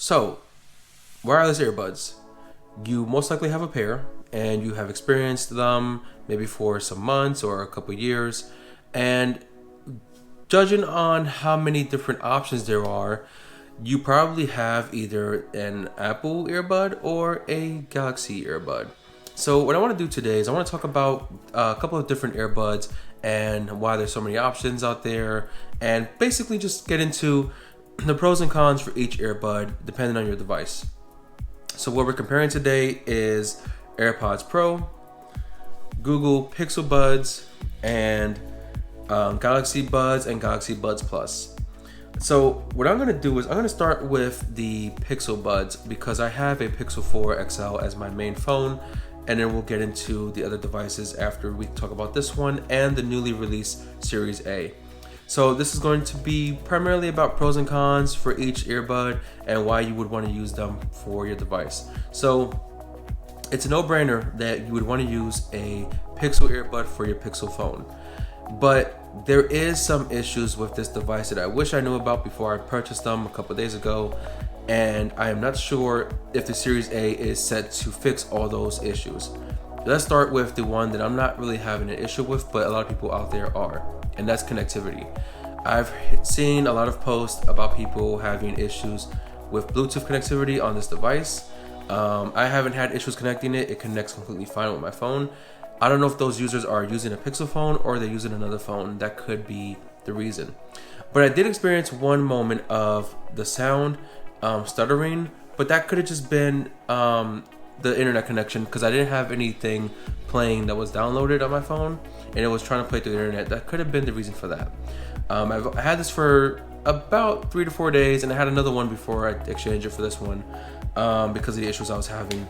So, wireless earbuds. You most likely have a pair and you have experienced them maybe for some months or a couple years. And judging on how many different options there are, you probably have either an Apple earbud or a Galaxy earbud. So what I want to do today is I want to talk about a couple of different earbuds and why there's so many options out there, and basically just get into the pros and cons for each earbud depending on your device. So what we're comparing today is AirPods Pro, Google Pixel Buds, and Galaxy Buds and Galaxy Buds Plus. So what I'm going to do is I'm going to start with the Pixel Buds because I have a Pixel 4 XL as my main phone, and then we'll get into the other devices after we talk about this one and the newly released Series A. So this is going to be primarily about pros and cons for each earbud and why you would want to use them for your device. So it's a no-brainer that you would want to use a Pixel earbud for your Pixel phone. But there is some issues with this device that I wish I knew about before I purchased them a couple days ago, and I am not sure if the Series A is set to fix all those issues. Let's start with the one that I'm not really having an issue with, but a lot of people out there are, and that's connectivity. I've seen a lot of posts about people having issues with Bluetooth connectivity on this device. I haven't had issues connecting it. It connects completely fine with my phone. I don't know if those users are using a Pixel phone or they're using another phone. That could be the reason. But I did experience one moment of the sound stuttering, but that could have just been the internet connection because I didn't have anything playing that was downloaded on my phone and it was trying to play through the internet. That could have been the reason for that. I had this for about 3 to 4 days, and I had another one before I exchanged it for this one because of the issues I was having.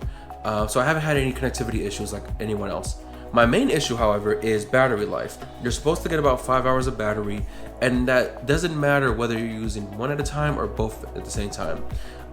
So I haven't had any connectivity issues like anyone else. My main issue, however, is battery life. You're supposed to get about 5 hours of battery, and that doesn't matter whether you're using one at a time or both at the same time.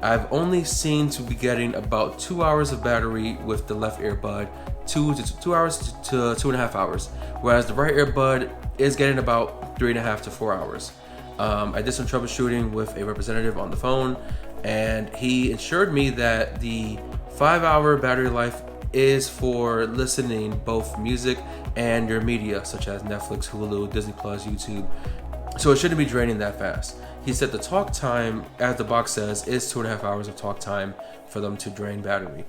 I've only seen to be getting about 2 hours of battery with the left earbud, 2 hours to 2.5 hours, whereas the right earbud is getting about 3.5 to 4 hours. I did some troubleshooting with a representative on the phone, and he assured me that the 5-hour battery life is for listening both music and your media such as Netflix, Hulu, Disney Plus, YouTube. So it shouldn't be draining that fast. He said the talk time, as the box says, is 2.5 hours of talk time for them to drain battery.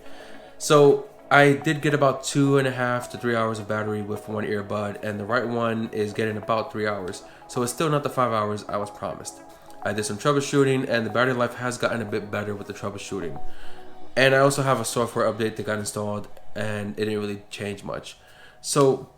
So I did get about 2.5 to 3 hours of battery with one earbud, and the right one is getting about 3 hours. So it's still not the 5 hours I was promised. I did some troubleshooting, and the battery life has gotten a bit better with the troubleshooting. And I also have a software update that got installed, and it didn't really change much. So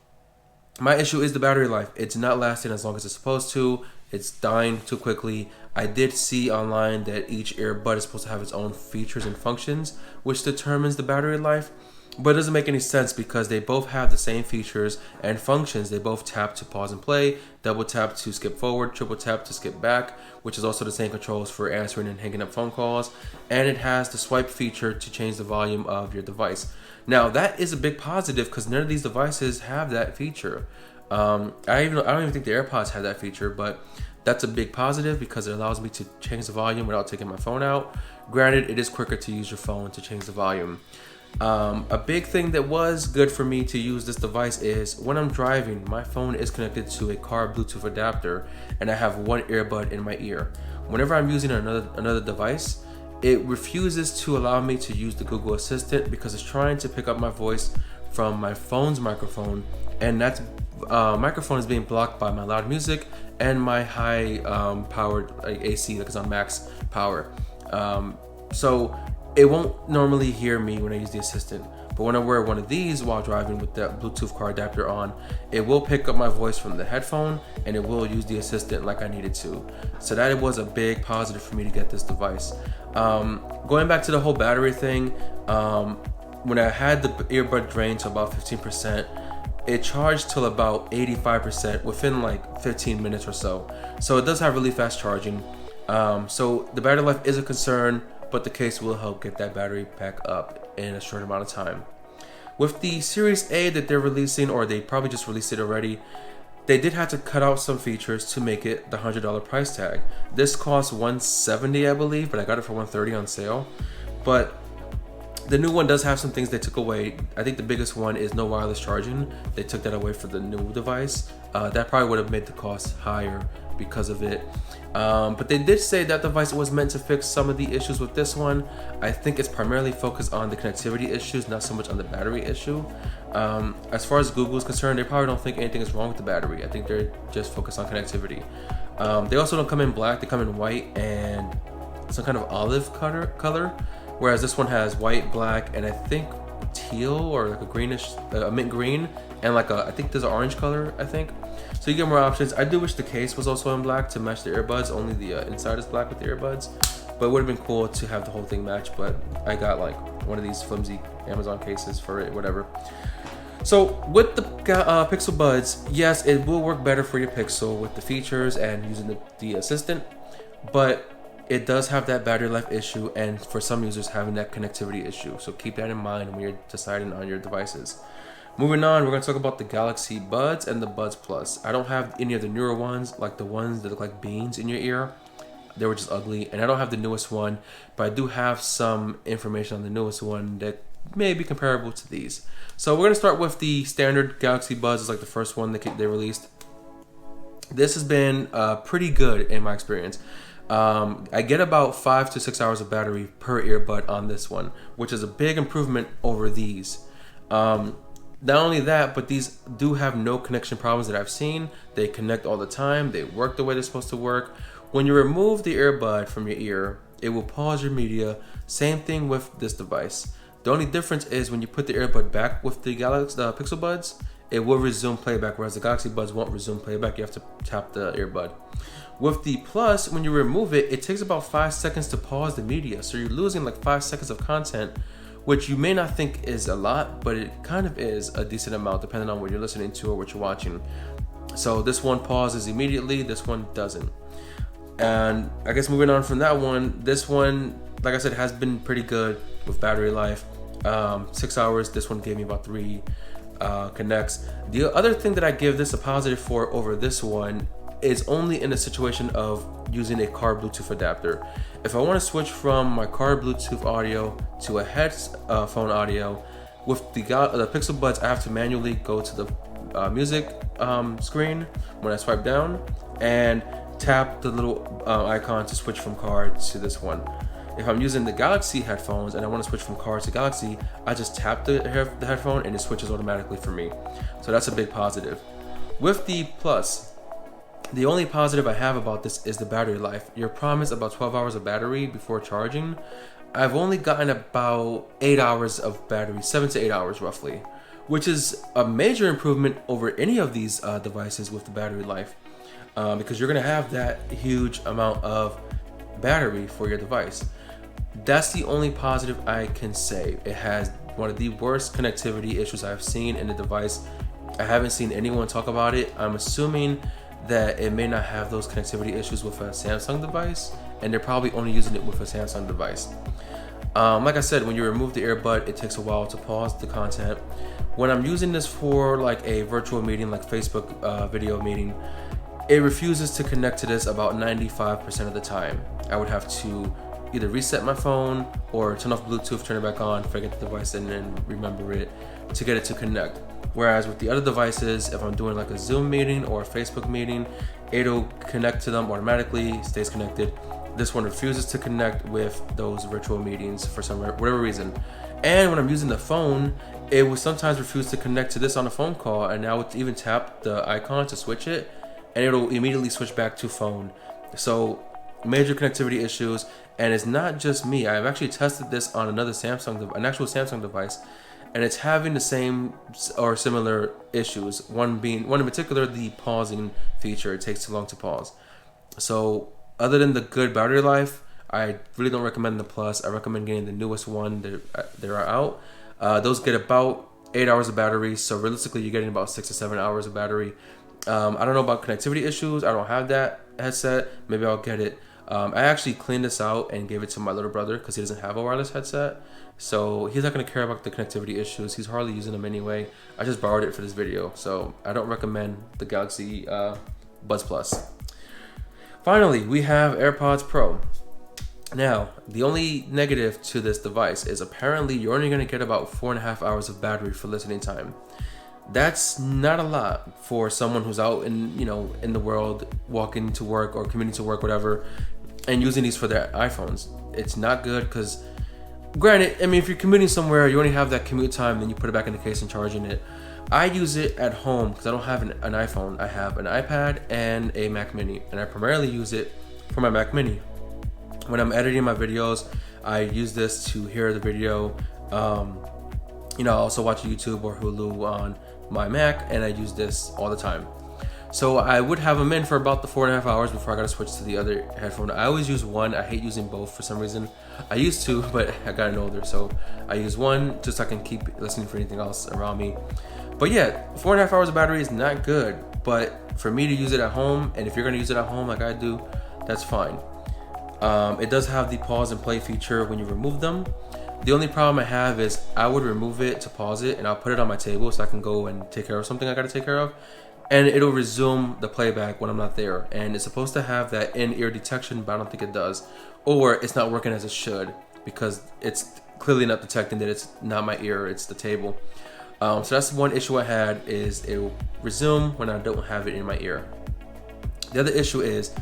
my issue is the battery life. It's not lasting as long as it's supposed to. It's dying too quickly. I did see online that each earbud is supposed to have its own features and functions, which determines the battery life. But it doesn't make any sense because they both have the same features and functions. They both tap to pause and play, double tap to skip forward, triple tap to skip back, which is also the same controls for answering and hanging up phone calls. And it has the swipe feature to change the volume of your device. Now that is a big positive because none of these devices have that feature. I don't even think the AirPods have that feature, but that's a big positive because it allows me to change the volume without taking my phone out. Granted, it is quicker to use your phone to change the volume. A big thing that was good for me to use this device is when I'm driving, my phone is connected to a car Bluetooth adapter and I have one earbud in my ear. Whenever I'm using another device, it refuses to allow me to use the Google Assistant because it's trying to pick up my voice from my phone's microphone, and that microphone is being blocked by my loud music and my high powered AC that is on max power. So it won't normally hear me when I use the assistant, but when I wear one of these while driving with the Bluetooth car adapter on, it will pick up my voice from the headphone and it will use the assistant like I needed to. So that was a big positive for me to get this device. Going back to the whole battery thing, when I had the earbud drained to about 15%, it charged till about 85% within like 15 minutes or so. So it does have really fast charging. So the battery life is a concern, but the case will help get that battery back up in a short amount of time. With the Series A that they're releasing, or they probably just released it already, they did have to cut out some features to make it the $100 price tag. This costs $170, I believe, but I got it for $130 on sale. But the new one does have some things they took away. I think the biggest one is no wireless charging. They took that away for the new device. That probably would have made the cost higher because of it. But they did say that device was meant to fix some of the issues with this one. I think it's primarily focused on the connectivity issues, not so much on the battery issue. As far as Google is concerned, they probably don't think anything is wrong with the battery. I think they're just focused on connectivity. They also don't come in black. They come in white and some kind of olive color, whereas this one has white, black, and I think teal or like a greenish, mint green, and like I think there's an orange color, I think. So you get more options. I do wish the case was also in black to match the earbuds. Only the inside is black with the earbuds, but it would have been cool to have the whole thing match. But I got like one of these flimsy Amazon cases for it, whatever. So with the Pixel Buds, yes, it will work better for your Pixel with the features and using the assistant, but it does have that battery life issue, and for some users having that connectivity issue. So keep that in mind when you're deciding on your devices. Moving on, we're going to talk about the Galaxy Buds and the Buds Plus. I don't have any of the newer ones, like the ones that look like beans in your ear. They were just ugly. And I don't have the newest one, but I do have some information on the newest one that may be comparable to these. So we're going to start with the standard Galaxy Buds. It's like the first one they released. This has been pretty good in my experience. I get about 5 to 6 hours of battery per earbud on this one, which is a big improvement over these. Not only that, but these do have no connection problems that I've seen. They connect all the time. They work the way they're supposed to work. When you remove the earbud from your ear, it will pause your media. Same thing with this device. The only difference is when you put the earbud back with the Pixel Buds, it will resume playback, whereas the Galaxy Buds won't resume playback. You have to tap the earbud. With the Plus, when you remove it, it takes about 5 seconds to pause the media. So you're losing like 5 seconds of content, which you may not think is a lot, but it kind of is a decent amount depending on what you're listening to or what you're watching. So this one pauses immediately, this one doesn't. And I guess moving on from that one, this one, like I said, has been pretty good with battery life. 6 hours, this one gave me about 3 connects. The other thing that I give this a positive for over this one is only in a situation of using a car Bluetooth adapter. If I want to switch from my car Bluetooth audio to a headphone audio, with the Pixel Buds, I have to manually go to the music screen when I swipe down and tap the little icon to switch from car to this one. If I'm using the Galaxy headphones and I want to switch from car to Galaxy, I just tap the headphone and it switches automatically for me. So that's a big positive. With the Plus, the only positive I have about this is the battery life. Your promise about 12 hours of battery before charging, I've only gotten about 8 hours of battery, 7 to 8 hours roughly, which is a major improvement over any of these devices with the battery life, because you're going to have that huge amount of battery for your device. That's the only positive I can say. It has one of the worst connectivity issues I've seen in the device. I haven't seen anyone talk about it. I'm assuming that it may not have those connectivity issues with a Samsung device, and they're probably only using it with a Samsung device. Like I said, when you remove the earbud, it takes a while to pause the content. When I'm using this for like a virtual meeting, like Facebook video meeting, it refuses to connect to this about 95% of the time. I would have to either reset my phone or turn off Bluetooth, turn it back on, forget the device, and then remember it to get it to connect. Whereas with the other devices, if I'm doing like a Zoom meeting or a Facebook meeting, it'll connect to them automatically, stays connected. This one refuses to connect with those virtual meetings for whatever reason. And when I'm using the phone, it will sometimes refuse to connect to this on a phone call, and I would even tap the icon to switch it, and it'll immediately switch back to phone. So major connectivity issues, and it's not just me. I've actually tested this on an actual Samsung device, and it's having the same or similar issues. One in particular, the pausing feature. It takes too long to pause. So other than the good battery life, I really don't recommend the Plus. I recommend getting the newest one that are out. Those get about 8 hours of battery, so realistically you're getting about 6 to 7 hours of battery. I don't know about connectivity issues. I don't have that headset. Maybe I'll get it. I actually cleaned this out and gave it to my little brother because he doesn't have a wireless headset. So he's not going to care about the connectivity issues. He's hardly using them anyway. I just borrowed it for this video. So I don't recommend the Galaxy Buds Plus. Finally, we have AirPods Pro. Now, the only negative to this device is apparently you're only going to get about 4.5 hours of battery for listening time. That's not a lot for someone who's out in, in the world, walking to work or commuting to work, whatever, and using these for their iPhones. It's not good because, granted, I mean, if you're commuting somewhere, you only have that commute time, then you put it back in the case and charging it. I use it at home because I don't have an iPhone. I have an iPad and a Mac Mini, and I primarily use it for my Mac Mini. When I'm editing my videos, I use this to hear the video. I also watch YouTube or Hulu on my Mac, and I use this all the time. So I would have them in for about the 4.5 hours before I got to switch to the other headphone. I always use one. I hate using both for some reason. I used to, but I gotten older, so I use one just so I can keep listening for anything else around me. But yeah, 4.5 hours of battery is not good, but for me to use it at home, and if you're going to use it at home like I do, that's fine. It does have the pause and play feature when you remove them. The only problem I have is I would remove it to pause it, and I'll put it on my table so I can go and take care of something I got to take care of, and it'll resume the playback when I'm not there. And it's supposed to have that in-ear detection, but I don't think it does, or it's not working as it should because it's clearly not detecting that it's not my ear, it's the table. So that's one issue I had, is it will resume when I don't have it in my ear. The other issue is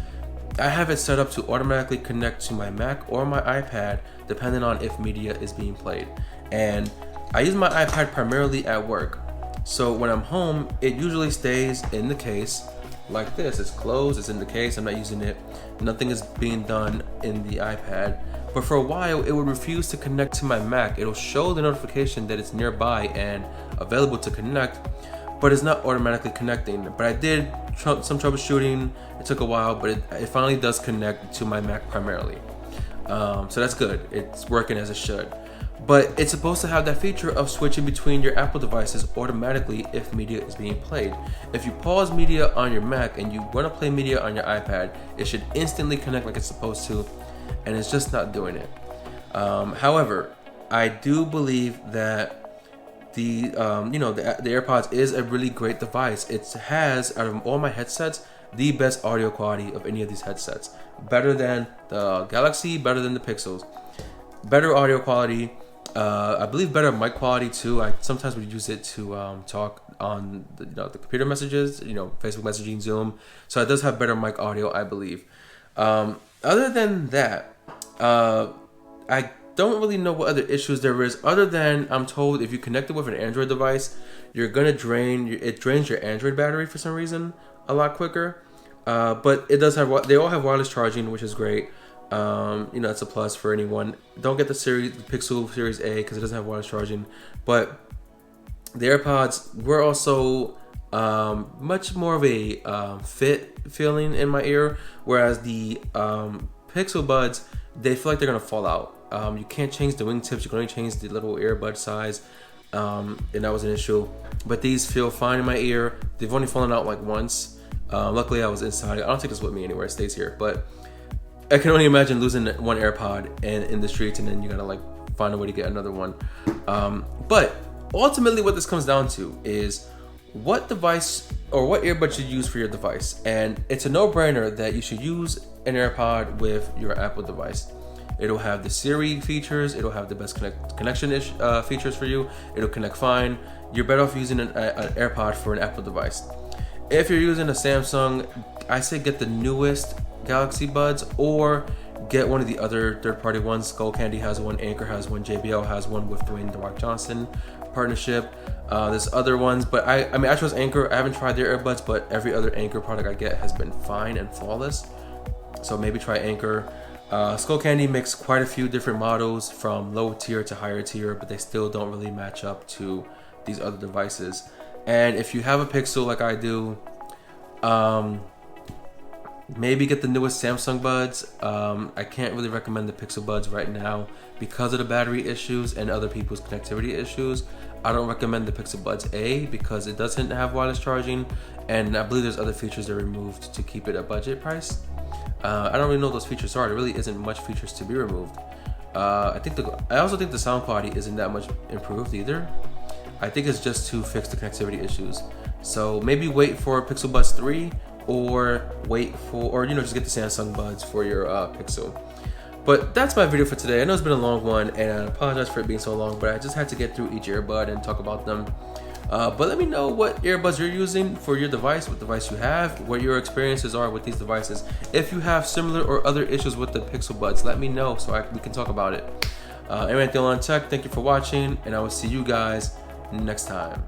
I have it set up to automatically connect to my Mac or my iPad depending on if media is being played. And I use my iPad primarily at work. So when I'm home, it usually stays in the case like this. It's closed, it's in the case, I'm not using it. Nothing is being done in the iPad. But for a while, it would refuse to connect to my Mac. It'll show the notification that it's nearby and available to connect, but it's not automatically connecting. But I did some troubleshooting. It took a while, but it finally does connect to my Mac primarily. So that's good. It's working as it should. But it's supposed to have that feature of switching between your Apple devices automatically if media is being played. If you pause media on your Mac and you want to play media on your iPad, it should instantly connect like it's supposed to, and it's just not doing it. However, I do believe that the AirPods is a really great device. It has, out of all my headsets, the best audio quality of any of these headsets. Better than the Galaxy, better than the Pixels. Better audio quality. I believe better mic quality too. I sometimes would use it to talk on the computer messages, Facebook messaging, Zoom. So it does have better mic audio, I believe. Other than that, I don't really know what other issues there is, other than I'm told if you connect it with an Android device, you're gonna it drains your Android battery for some reason a lot quicker. But it does have, they all have wireless charging, which is great. It's a plus for anyone. Don't get the Pixel Series A because it doesn't have wireless charging. But the AirPods were also much more of a fit feeling in my ear, whereas the Pixel Buds, they feel like they're gonna fall out. You can't change the wingtips. You can only change the little earbud size, and that was an issue. But these feel fine in my ear. They've only fallen out like once. Luckily, I was inside. I don't take this with me anywhere. It stays here. But I can only imagine losing one AirPod and in the streets, and then you gotta find a way to get another one. But ultimately, what this comes down to is what device or what earbud you use for your device. And it's a no-brainer that you should use an AirPod with your Apple device. It'll have the Siri features. It'll have the best connection features for you. It'll connect fine. You're better off using an AirPod for an Apple device. If you're using a Samsung, I say get the newest Galaxy Buds or get one of the other third-party ones. Skull Candy has one, Anchor has one, JBL has one with Dwayne "The Rock" Johnson partnership. There's other ones, but I trust Anchor. I haven't tried their earbuds, but every other Anchor product I get has been fine and flawless. So maybe try Anchor. Skull Candy makes quite a few different models from low tier to higher tier, but they still don't really match up to these other devices. And if you have a Pixel like I do, maybe get the newest Samsung Buds. I can't really recommend the Pixel Buds right now because of the battery issues and other people's connectivity issues. I don't recommend the Pixel Buds A because it doesn't have wireless charging, and I believe there's other features they removed to keep it a budget price. I don't really know what those features are. There really isn't much features to be removed. I also think the sound quality isn't that much improved either. I think it's just to fix the connectivity issues. So maybe wait for Pixel Buds 3, or just get the Samsung Buds for your Pixel. But that's my video for today. I know it's been a long one, and I apologize for it being so long, but I just had to get through each earbud and talk about them. But let me know what earbuds you're using for your device, what device you have, what your experiences are with these devices. If you have similar or other issues with the Pixel Buds, let me know so we can talk about it. Anyway, Olan Tech, thank you for watching, and I will see you guys next time.